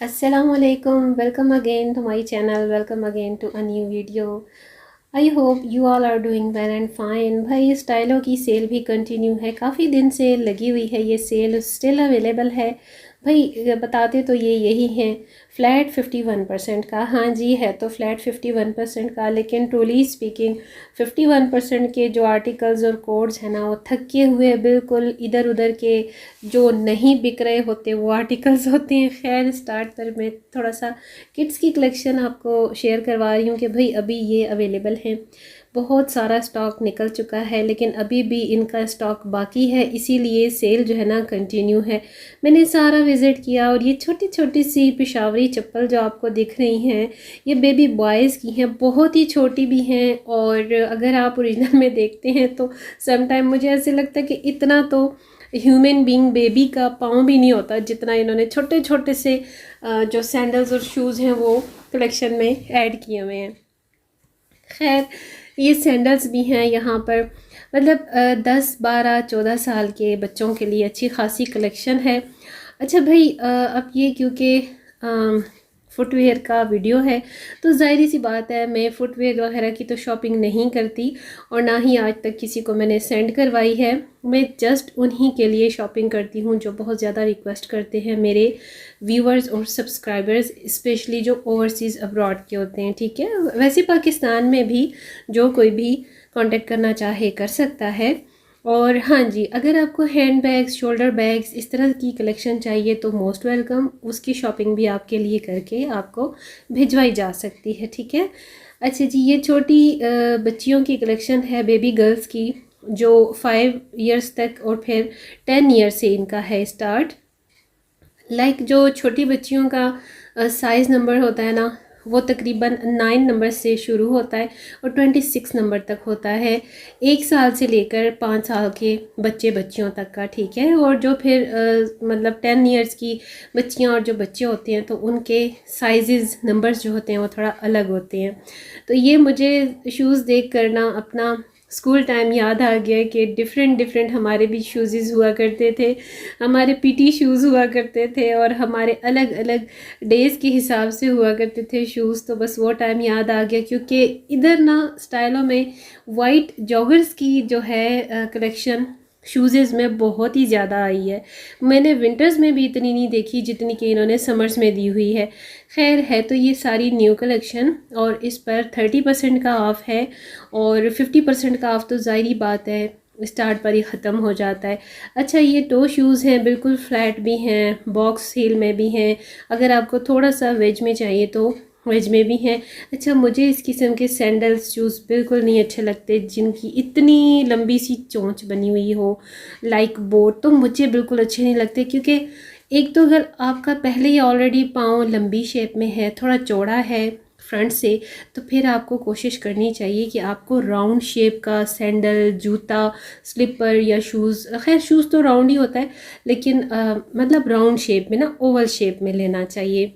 Assalamualaikum. Welcome again to my channel. Welcome again to a new video. I hope you all are doing well and fine. भाई स्टाइलों की cell भी continue है, काफ़ी दिन से लगी हुई है ये सेल, स्टिल अवेलेबल है। भाई बताते तो ये यही हैं, फ्लैट 51% का। हाँ जी, है तो फ्लैट 51% का, लेकिन ट्रूली स्पीकिंग 51% के जो आर्टिकल्स और कोड्स हैं ना, वो थके हुए बिल्कुल इधर उधर के जो नहीं बिक रहे होते वो आर्टिकल्स होते हैं। खैर स्टार्ट पर मैं थोड़ा सा किड्स की कलेक्शन आपको शेयर करवा रही हूँ कि भाई अभी ये अवेलेबल हैं। बहुत सारा स्टॉक निकल चुका है, लेकिन अभी भी इनका स्टॉक बाकी है, इसीलिए सेल जो है ना कंटिन्यू है। मैंने सारा विज़िट किया और ये छोटी छोटी सी पेशावरी चप्पल जो आपको दिख रही हैं, ये बेबी बॉयज़ की हैं, बहुत ही छोटी भी हैं। और अगर आप ओरिजिनल में देखते हैं तो समटाइम मुझे ऐसे लगता है कि इतना तो ह्यूमन बीइंग बेबी का पाँव भी नहीं होता जितना इन्होंने छोटे छोटे से जो सैंडल्स और शूज़ हैं वो कलेक्शन में ऐड किए हुए हैं। खैर ये सैंडल्स भी हैं यहाँ पर, मतलब 10, 12, 14 साल के बच्चों के लिए अच्छी खासी कलेक्शन है। अच्छा भाई, अब ये क्योंकि फ़ुटवेयर का वीडियो है तो ज़ाहिर सी बात है मैं फ़ुटवेयर वगैरह की तो शॉपिंग नहीं करती, और ना ही आज तक किसी को मैंने सेंड करवाई है। मैं जस्ट उन्हीं के लिए शॉपिंग करती हूँ जो बहुत ज़्यादा रिक्वेस्ट करते हैं मेरे व्यूअर्स और सब्सक्राइबर्स, स्पेशली जो ओवरसीज़ अब्रॉड के होते हैं। ठीक है, वैसे पाकिस्तान में भी जो कोई भी कांटेक्ट करना चाहे कर सकता है। और हाँ जी, अगर आपको हैंड बैग्स, शोल्डर बैग्स, इस तरह की कलेक्शन चाहिए तो मोस्ट वेलकम, उसकी शॉपिंग भी आपके लिए करके आपको भिजवाई जा सकती है। ठीक है। अच्छा जी, ये छोटी बच्चियों की कलेक्शन है, बेबी गर्ल्स की, जो 5 इयर्स तक और फिर 10 ईयर्स से इनका है स्टार्ट। जो छोटी बच्चियों का साइज़ नंबर होता है ना, वो तकरीबन 9 नंबर से शुरू होता है और 26 नंबर तक होता है, 1 साल से लेकर 5 साल के बच्चे बच्चियों तक का। ठीक है। और जो फिर मतलब 10 इयर्स की बच्चियां और जो बच्चे होते हैं तो उनके साइज़ नंबर्स जो होते हैं वो थोड़ा अलग होते हैं। तो ये मुझे शूज़ देख कर ना अपना स्कूल टाइम याद आ गया कि डिफरेंट डिफरेंट हमारे भी शूज़ हुआ करते थे, हमारे पीटी शूज़ हुआ करते थे और हमारे अलग अलग डेज़ के हिसाब से हुआ करते थे शूज़। तो बस वो टाइम याद आ गया, क्योंकि इधर ना स्टाइलों में वाइट जॉगर्स की जो है कलेक्शन शूज़ में बहुत ही ज़्यादा आई है। मैंने विंटर्स में भी इतनी नहीं देखी जितनी कि इन्होंने समर्स में दी हुई है। खैर है तो ये सारी न्यू कलेक्शन, और इस पर 30% का ऑफ़ है, और 50% का ऑफ़ तो ज़ाहिर बात है स्टार्ट पर ही ख़त्म हो जाता है। अच्छा, ये टो शूज़ हैं, बिल्कुल फ्लैट भी हैं, बॉक्स हील में भी हैं, अगर आपको थोड़ा सा वेज में चाहिए तो वेज में भी हैं। अच्छा, मुझे इस किस्म के सैंडल्स शूज़ बिल्कुल नहीं अच्छे लगते जिनकी इतनी लंबी सी चोंच बनी हुई हो, लाइक बोट, तो मुझे बिल्कुल अच्छे नहीं लगते। क्योंकि एक तो अगर आपका पहले ही ऑलरेडी पाँव लंबी शेप में है, थोड़ा चौड़ा है फ्रंट से, तो फिर आपको कोशिश करनी चाहिए कि आपको राउंड शेप का सैंडल, जूता, स्लीपर या शूज़, खैर शूज़ तो राउंड ही होता है, लेकिन मतलब राउंड शेप में ना, ओवल शेप में लेना चाहिए।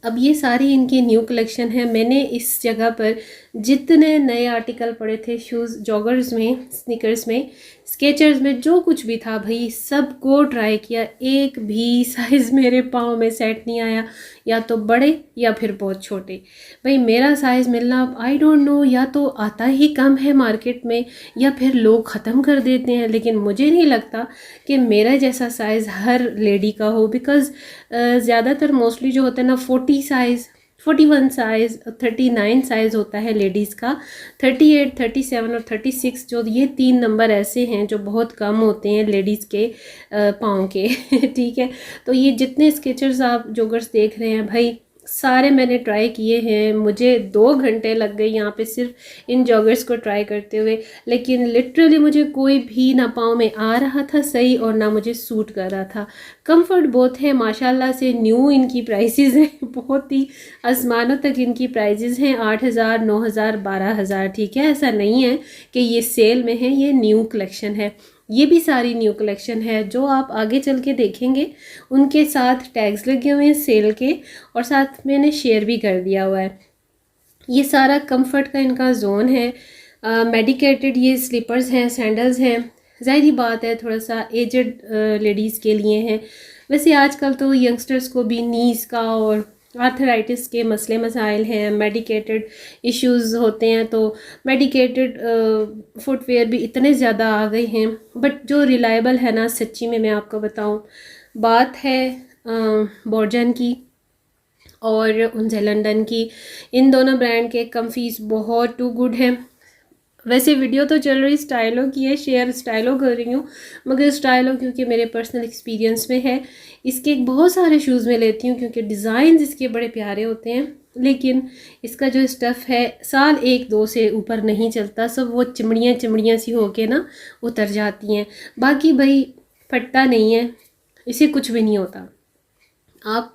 अब ये सारी इनकी न्यू कलेक्शन है। मैंने इस जगह पर जितने नए आर्टिकल पड़े थे शूज़, जॉगर्स में, स्नीकर्स में, स्केचर्स में, जो कुछ भी था भाई सबको ट्राई किया, एक भी साइज़ मेरे पाँव में सेट नहीं आया, या तो बड़े या फिर बहुत छोटे। भाई मेरा साइज़ मिलना आई डोंट नो, या तो आता ही कम है मार्केट में या फिर लोग ख़त्म कर देते हैं, लेकिन मुझे नहीं लगता कि मेरा जैसा साइज़ हर लेडी का हो। बिकॉज़ ज़्यादातर मोस्टली जो होता है ना 40 साइज़, 41 साइज़, 39 साइज़ होता है लेडीज़ का, 38, 37 और 36, जो ये 3 नंबर ऐसे हैं जो बहुत कम होते हैं लेडीज़ के पाँव के। ठीक है। तो ये जितने स्केचर्स आप जोगर्स देख रहे हैं भाई, सारे मैंने ट्राई किए हैं, मुझे 2 घंटे लग गए यहाँ पे सिर्फ इन जॉगर्स को ट्राई करते हुए, लेकिन लिटरली मुझे कोई भी ना पाँव में आ रहा था सही और ना मुझे सूट कर रहा था। कंफर्ट बहुत है माशाल्लाह से। न्यू इनकी प्राइसेस हैं, बहुत ही आसमानों तक इनकी प्राइसेस हैं, 8,000, 9,000, 12,000। ठीक है, ऐसा नहीं है कि ये सेल में है, ये न्यू कलेक्शन है। ये भी सारी न्यू कलेक्शन है, जो आप आगे चल के देखेंगे उनके साथ टैग्स लगे हुए हैं सेल के, और साथ मैंने शेयर भी कर दिया हुआ है। ये सारा कंफर्ट का इनका जोन है, मेडिकेटेड ये स्लीपर्स हैं, सैंडल्स हैं। ज़ाहिर बात है थोड़ा सा एजड लेडीज़ के लिए हैं, वैसे आजकल तो यंगस्टर्स को भी नीज़ का और आर्थराइटिस के मसले मसाइल हैं, मेडिकेटेड इश्यूज़ होते हैं, तो मेडिकेटेड फुटवेयर भी इतने ज़्यादा आ गए हैं। बट जो रिलायबल है ना, सच्ची में मैं आपको बताऊं, बात है बोर्जन की और उनसे लंदन की। इन दोनों ब्रांड के कम्फीज बहुत टू गुड है। वैसे वीडियो तो चल रही स्टाइलो की है, शेयर स्टाइलो कर रही हूँ, मगर स्टाइलो क्योंकि मेरे पर्सनल एक्सपीरियंस में है। इसके बहुत सारे शूज़ में लेती हूँ क्योंकि डिज़ाइन इसके बड़े प्यारे होते हैं, लेकिन इसका जो स्टफ़ है साल एक दो से ऊपर नहीं चलता, सब वो चिमड़ियाँ चिमड़ियाँ सी होके ना उतर जाती हैं। बाकी भाई फटता नहीं है, इसे कुछ भी नहीं होता। आप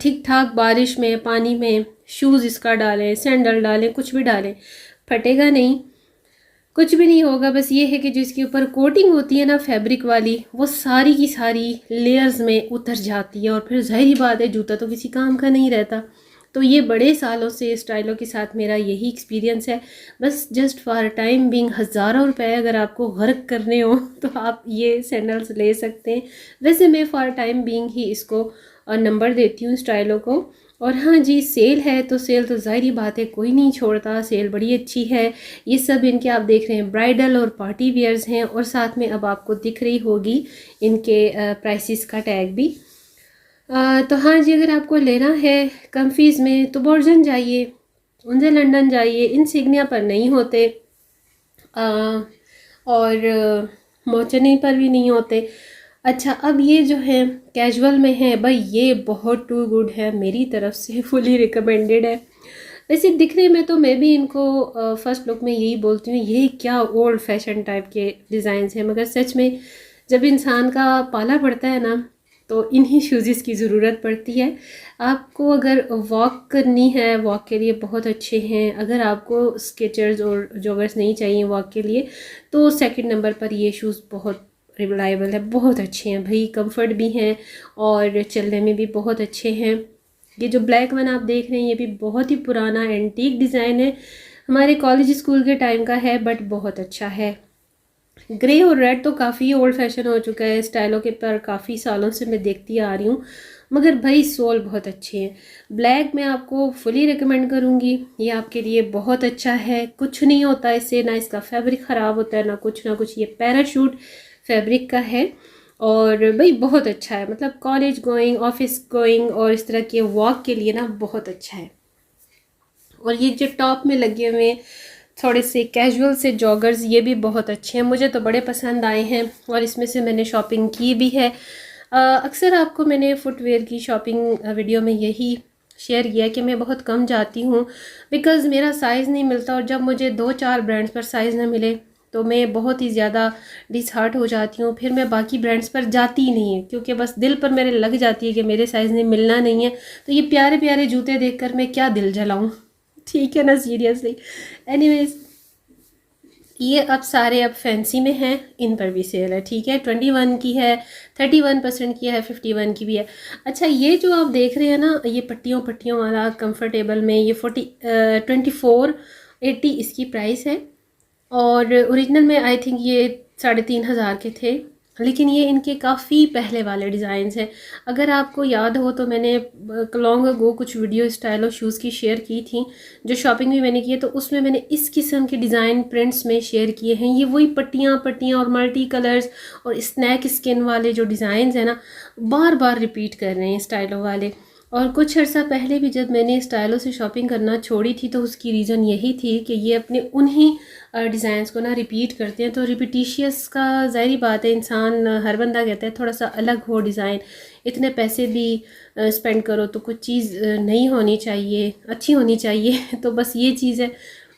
ठीक ठाक बारिश में, पानी में शूज़ इसका डालें, सैंडल डालें, कुछ भी डालें, फटेगा नहीं, कुछ भी नहीं होगा। बस ये है कि जो इसके ऊपर कोटिंग होती है ना फैब्रिक वाली, वो सारी की सारी लेयर्स में उतर जाती है और फिर ज़ाहिर बात है जूता तो किसी काम का नहीं रहता। तो ये बड़े सालों से स्टाइलों के साथ मेरा यही एक्सपीरियंस है। बस जस्ट फॉर टाइम बिंग हज़ारों रुपए अगर आपको गर्क करने हो तो आप ये सैंडल्स ले सकते हैं। वैसे मैं फॉर टाइम बिंग ही इसको नंबर देती हूँ स्टाइलों को। और हाँ जी, सेल है तो सेल तो ज़ाहिर बात है कोई नहीं छोड़ता, सेल बड़ी अच्छी है। ये सब इनके आप देख रहे हैं ब्राइडल और पार्टी वेयर्स हैं, और साथ में अब आपको दिख रही होगी इनके प्राइसेस का टैग भी। तो हाँ जी, अगर आपको लेना है कम्फीज़ में तो बोर्जन जाइए, उनसे लंदन जाइए, इंसिग्निया पर नहीं होते और मोचनी पर भी नहीं होते। अच्छा, अब ये जो है कैजुअल में है भाई, ये बहुत टू गुड है, मेरी तरफ से फुली रिकमेंडेड है। वैसे दिखने में तो मैं भी इनको फर्स्ट लुक में यही बोलती हूँ ये क्या ओल्ड फैशन टाइप के डिज़ाइंस हैं, मगर सच में जब इंसान का पाला पड़ता है ना तो इन्हीं शूज़ की ज़रूरत पड़ती है। आपको अगर वॉक करनी है, वॉक के लिए बहुत अच्छे हैं। अगर आपको स्केचर्स और जॉगर्स नहीं चाहिए वॉक के लिए तो सेकंड नंबर पर ये शूज़ बहुत रिलायबल है, बहुत अच्छे हैं भाई, कंफर्ट भी हैं और चलने में भी बहुत अच्छे हैं। ये जो ब्लैक वन आप देख रहे हैं ये भी बहुत ही पुराना एंटीक डिज़ाइन है, हमारे कॉलेज स्कूल के टाइम का है, बट बहुत अच्छा है। ग्रे और रेड तो काफ़ी ओल्ड फैशन हो चुका है, स्टाइलों के पर काफ़ी सालों से मैं देखती आ रही हूँ, मगर भाई सोल बहुत अच्छे हैं। ब्लैक मैं आपको फुली रिकमेंड करूँगी, ये आपके लिए बहुत अच्छा है, कुछ नहीं होता इससे, ना इसका फैब्रिक ख़राब होता है ना कुछ, ये पैराशूट फैब्रिक का है और भाई बहुत अच्छा है। मतलब कॉलेज गोइंग, ऑफिस गोइंग और इस तरह के वॉक के लिए ना बहुत अच्छा है। और ये जो टॉप में लगे हुए थोड़े से कैजुअल से जॉगर्स, ये भी बहुत अच्छे हैं, मुझे तो बड़े पसंद आए हैं और इसमें से मैंने शॉपिंग की भी है। अक्सर आपको मैंने फुटवेयर की शॉपिंग वीडियो में यही शेयर किया कि मैं बहुत कम जाती हूँ बिकॉज़ मेरा साइज़ नहीं मिलता, और जब मुझे 2-4 ब्रांड्स पर साइज़ ना मिले तो मैं बहुत ही ज़्यादा डिसहार्ट हो जाती हूँ। फिर मैं बाकी ब्रांड्स पर जाती ही नहीं है क्योंकि बस दिल पर मेरे लग जाती है कि मेरे साइज़ ने मिलना नहीं है, तो ये प्यारे प्यारे जूते देखकर मैं क्या दिल जलाऊँ, ठीक है ना, सीरियसली। एनीवेज, ये अब सारे अब फैंसी में हैं, इन पर भी सेल है, ठीक है। 21 की है, 31% की है, 51 की भी है। अच्छा, ये जो आप देख रहे हैं ना, ये पट्टियों पट्टियों वाला कंफर्टेबल में, ये 2480 इसकी प्राइस है और ओरिजिनल में आई थिंक ये 3500 के थे, लेकिन ये इनके काफ़ी पहले वाले डिज़ाइंस हैं। अगर आपको याद हो तो मैंने लॉन्ग अगो कुछ वीडियो स्टाइल और शूज़ की शेयर की थी, जो शॉपिंग भी मैंने की है, तो उसमें मैंने इस किस्म के डिज़ाइन प्रिंट्स में शेयर किए हैं। ये वही पट्टियाँ पट्टियाँ और मल्टी कलर्स और स्नैक स्किन वाले जो डिज़ाइंस हैं ना, बार बार रिपीट कर रहे हैं स्टाइलों वाले। और कुछ अर्सा पहले भी जब मैंने स्टाइलों से शॉपिंग करना छोड़ी थी तो उसकी रीज़न यही थी कि ये अपने उन्हीं डिज़ाइंस को ना रिपीट करते हैं, तो रिपीटिशियस का ज़ाहिर बात है, इंसान हर बंदा कहता है थोड़ा सा अलग हो डिज़ाइन, इतने पैसे भी स्पेंड करो तो कुछ चीज़ नहीं होनी चाहिए, अच्छी होनी चाहिए तो बस ये चीज़ है।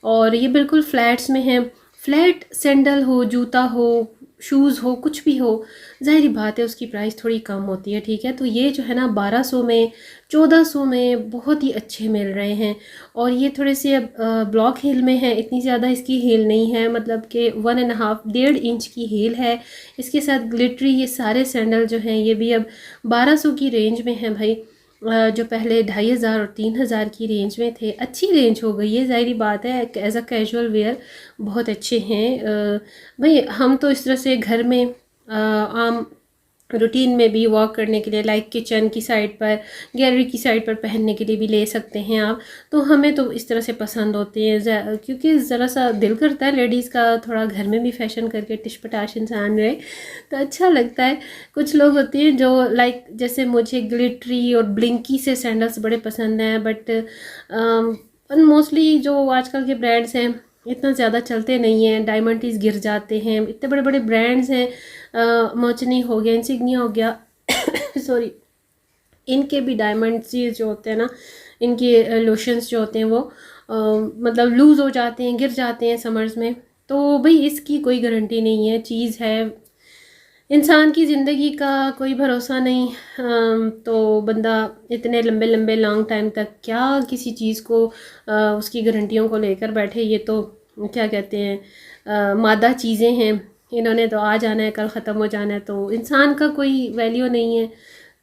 और ये बिल्कुल फ्लैट्स में है, फ्लैट सैंडल हो, जूता हो, शूज़ हो, कुछ भी हो, ज़ाहिर बात है उसकी प्राइस थोड़ी कम होती है, ठीक है। तो ये जो है ना 1200 में, 1400 में बहुत ही अच्छे मिल रहे हैं। और ये थोड़े से ब्लॉक हील में है, इतनी ज़्यादा इसकी हील नहीं है, मतलब कि 1.5 1.5 इंच की हील है। इसके साथ ग्लिटरी ये सारे सैंडल जो हैं ये भी अब 1200 की रेंज में हैं भाई, जो पहले 2500 और 3000 की रेंज में थे। अच्छी रेंज हो गई है, ज़ाहिर बात है, एज अ कैजुअल वेयर बहुत अच्छे हैं। भाई हम तो इस तरह से घर में आम रूटीन में भी वॉक करने के लिए, लाइक किचन की साइड पर, गैलरी की साइड पर पहनने के लिए भी ले सकते हैं आप। तो हमें तो इस तरह से पसंद होते हैं, क्योंकि ज़रा सा दिल करता है लेडीज़ का थोड़ा घर में भी फैशन करके टिशपटाश इंसान रहे तो अच्छा लगता है। कुछ लोग होते हैं जो लाइक जैसे मुझे ग्लिटरी और ब्लिंकी से सैंडल्स बड़े पसंद हैं, बट मोस्टली जो आजकल के ब्रांड्स हैं इतना ज़्यादा चलते नहीं हैं, डायमंडीज गिर जाते हैं। इतने बड़े बड़े ब्रांड्स हैं, मर्चनी हो गया, इंसिग्निया हो गया सॉरी, इनके भी डायमंड्स जो होते हैं ना, इनके लोशंस जो होते हैं वो मतलब लूज़ हो जाते हैं, गिर जाते हैं समर्स में। तो भाई इसकी कोई गारंटी नहीं है, चीज़ है, इंसान की ज़िंदगी का कोई भरोसा नहीं। तो बंदा इतने लंबे लंबे लॉन्ग टाइम तक क्या किसी चीज़ को उसकी गारंटियों को लेकर बैठे, ये तो क्या कहते हैं मादा चीज़ें हैं, इन्होंने तो आ जाना है, कल ख़त्म हो जाना है, तो इंसान का कोई वैल्यू नहीं है।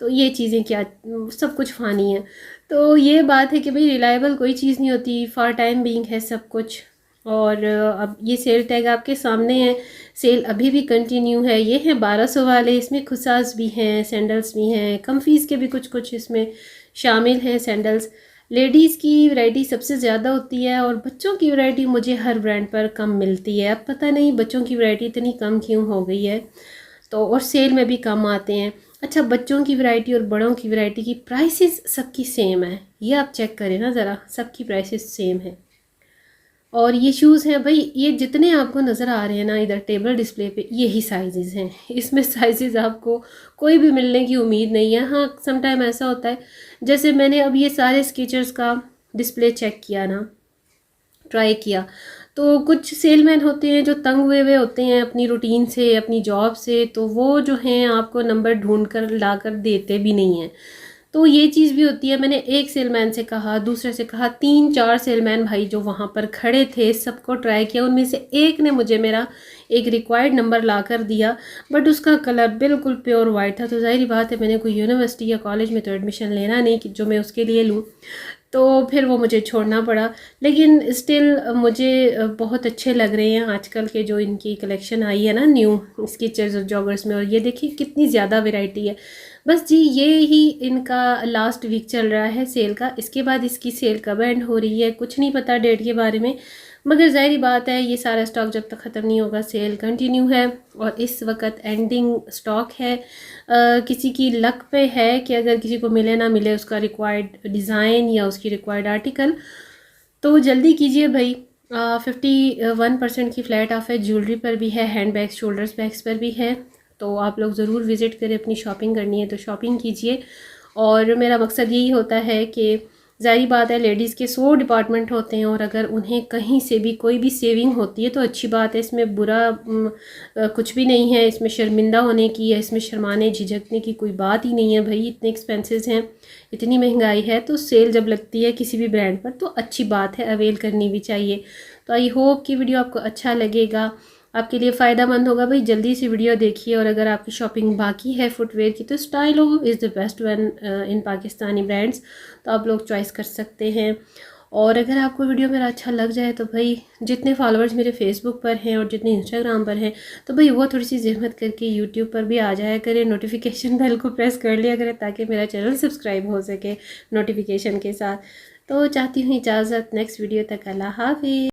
तो ये चीज़ें क्या, सब कुछ फ़ानी है। तो ये बात है कि भाई रिलायबल कोई चीज़ नहीं होती, फॉर टाइम बीइंग है सब कुछ। और अब ये सेल टैग आपके सामने है, सेल अभी भी कंटिन्यू है। ये है 1200 वाले, इसमें खुसास भी हैं, सैंडल्स भी हैं, कम्फीज़ के भी कुछ कुछ इसमें शामिल हैं सैंडल्स। लेडीज़ की वैरायटी सबसे ज़्यादा होती है और बच्चों की वैरायटी मुझे हर ब्रांड पर कम मिलती है। अब पता नहीं बच्चों की वैरायटी इतनी कम क्यों हो गई है, तो और सेल में भी कम आते हैं। अच्छा, बच्चों की वैरायटी और बड़ों की वैरायटी की प्राइसेस सबकी सेम है, ये आप चेक करें ना ज़रा, सबकी प्राइसेस सेम है। और ये शूज़ हैं भाई, ये जितने आपको नज़र आ रहे हैं ना इधर टेबल डिस्प्ले पे, यही साइजेज़ हैं। इसमें साइजेज़ आपको कोई भी मिलने की उम्मीद नहीं है। हाँ, सम टाइम ऐसा होता है, जैसे मैंने अब ये सारे स्केचर्स का डिस्प्ले चेक किया ना, ट्राई किया, तो कुछ सेलमैन होते हैं जो तंग हुए होते हैं अपनी रूटीन से, अपनी जॉब से, तो वो जो हैं आपको नंबर ढूंढ कर ला कर देते भी नहीं हैं। तो ये चीज़ भी होती है। मैंने एक सेलमैन से कहा, दूसरे से कहा, 3-4 सेलमैन भाई जो वहाँ पर खड़े थे, सबको ट्राई किया, उनमें से एक ने मुझे मेरा एक रिक्वायर्ड नंबर ला कर दिया, बट उसका कलर बिल्कुल प्योर वाइट था। तो जाहिर बात है मैंने कोई यूनिवर्सिटी या कॉलेज में तो एडमिशन लेना नहीं कि जो मैं उसके लिए लूँ, तो फिर वो मुझे छोड़ना पड़ा। लेकिन स्टिल मुझे बहुत अच्छे लग रहे हैं आजकल के जो इनकी कलेक्शन आई है ना न्यू स्केचर्स और जॉगर्स में। और ये देखिए कितनी ज़्यादा वैरायटी है। बस जी, ये ही इनका लास्ट वीक चल रहा है सेल का। इसके बाद इसकी सेल कब एंड हो रही है कुछ नहीं पता डेट के बारे में, मगर ज़ाहिर बात है ये सारा स्टॉक जब तक ख़त्म नहीं होगा सेल कंटिन्यू है। और इस वक्त एंडिंग स्टॉक है। किसी की लक पे है कि अगर किसी को मिले ना मिले उसका रिक्वायर्ड डिज़ाइन या उसकी रिक्वायर्ड आर्टिकल, तो जल्दी कीजिए भाई। 51% की फ़्लैट ऑफ है, ज्वेलरी पर भी है, हैंड बैग्स, शोल्डर्स बैग्स पर भी है। तो आप लोग ज़रूर विज़िट करें, अपनी शॉपिंग करनी है तो शॉपिंग कीजिए। और मेरा मकसद यही होता है कि ज़ाहिर बात है लेडीज़ के 100 डिपार्टमेंट होते हैं, और अगर उन्हें कहीं से भी कोई भी सेविंग होती है तो अच्छी बात है, इसमें बुरा कुछ भी नहीं है, इसमें शर्मिंदा होने की या इसमें शर्माने झिझकने की कोई बात ही नहीं है। भाई इतने एक्सपेंसेस हैं, इतनी महंगाई है, तो सेल जब लगती है किसी भी ब्रांड पर तो अच्छी बात है, अवेल करनी भी चाहिए। तो आई होप कि वीडियो आपको अच्छा लगेगा, आपके लिए फ़ायदा मंद होगा। भाई जल्दी से वीडियो देखिए। और अगर आपकी शॉपिंग बाकी है फुटवेयर की, तो Stylo is the best one in Pakistani brands, तो आप लोग चॉइस कर सकते हैं। और अगर आपको वीडियो मेरा अच्छा लग जाए तो भाई जितने फॉलोअर्स मेरे फेसबुक पर हैं और जितने इंस्टाग्राम पर हैं, तो भाई वो थोड़ी सी जहमत करके यूट्यूब पर भी आ जाया करें, नोटिफिकेशन बेल को प्रेस कर लिया करें ताकि मेरा चैनल सब्सक्राइब हो सके नोटिफिकेशन के साथ। तो चाहती हूँ इजाज़त, नेक्स्ट वीडियो तक, अल्लाह हाफिज़।